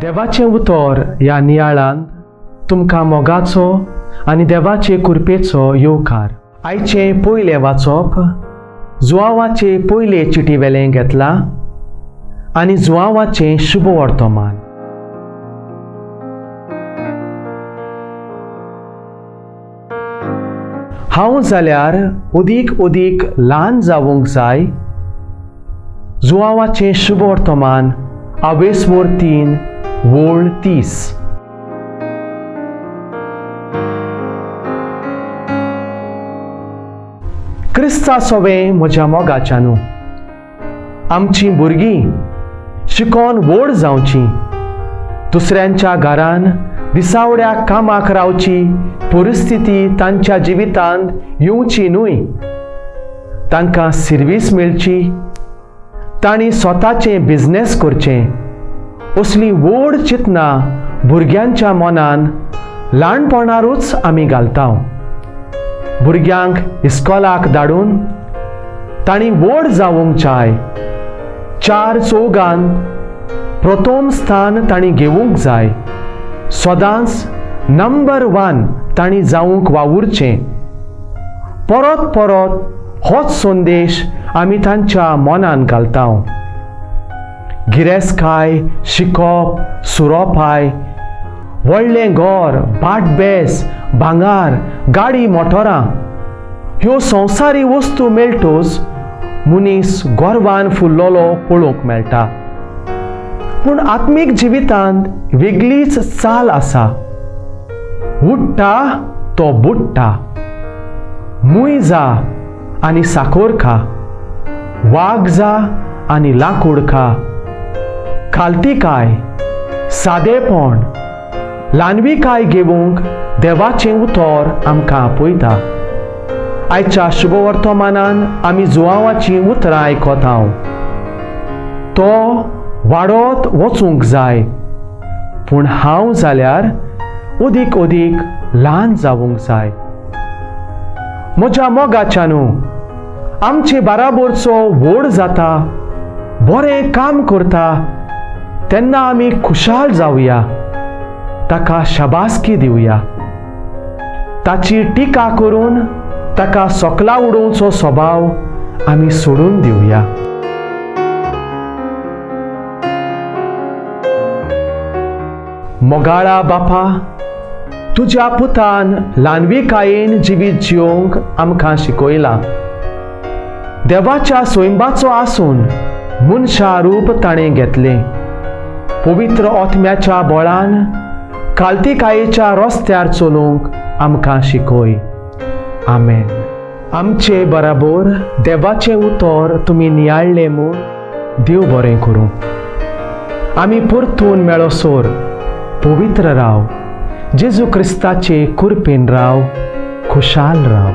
देवाचें उतर ह्या नियाळान तुमकां मोगाचो आनी देवाचे कृपेचो येवकार. आयचें पयलें वाचप जुआंवाचे पयले चिटी वेलें घेतलां आनी जुआंवाचें शुभ वर्तमान. हांव जाल्यार अदीक ल्हान जावंक जाय. जुआंवाचें शुभ वर्तमान आवेसवोर 3 वोळ 30. क्रिस्ता सोवें म्हज्या मोगाच्यानू. आमचीं भुरगीं शिकोन व्हड जावचीं, दुसऱ्यांच्या घरान दिसावड्या कामाक रावची परिस्थिती तांच्या जिवितांत येवची न्हय. तांकां सर्वीस मेळची, तांणी स्वताचें बिझनेस करचें, असली व्हड चिंतनां भुरग्यांच्या मनान ल्हानपणारूच आमी घालता. भुरग्यांक इस्कॉलाक धाडून तांणी व्हड जावंक जाय. 4 चौगांत प्रथम स्थान तांणी घेवंक जाय. सदांच नंबर 1 तांणी जावंक वावुरचें. परत परत होच संदेश आमी तांच्या मनान घालता. गिरेस्तकाय, शिकप, सुरोपाय, व्हडलें घर, भाटबेस, भांगार, गाडी मोटरां ह्यो संवसारी वस्तू मेळटूच मनीस गर्वान फुल्लोलो पळोवंक मेळटा. पूण आत्मीक जिवितांत वेगळीच चाल आसा. उठ्ठा तो बुडटा. मूय जा आनी साकोर खा. वाग जा आनी लाकूड खा. खालतीकाय, सादेपण, ल्हानविकाय घेवंक देवाचें उतर आमकां आपयता. आयच्या शुभ वर्तमानान आमी जुआंवाचीं उतरां आयकता. तो वाडत वचूंक जाय, पूण हांव जाल्यार अदीक ल्हान जावंक जाय. म्हज्या मोगाच्यानू आमचे बाराबरचो व्हड जाता, बरें काम करता तेन्ना आमी खुशाल जावया. ताका शाबासकी दिवया. ताची टिका करून ताका सोकला उडोवचो स्वभाव आमी सोडून दिवया. मोगाळा बापा, तुज्या पुतान ल्हानविकायेन जिवीत जिवंक आमकां शिकयलां. देवाच्या स्वयंबाचो आसून मनशा रूप ताणें घेतलें. पवित्र आत्म्याच्या बळान खालतीकायेच्या रस्त्यार चलूंक आमकां शिकय. आमेन. आमचे बराबर देवाचें उतर तुमी नियाळ्ळें म्हूण देव बरें करूं. आमी परतून मेळोसोर पवित्र राव. जेजू क्रिस्ताचे कृपेन राव, खुशाल राव.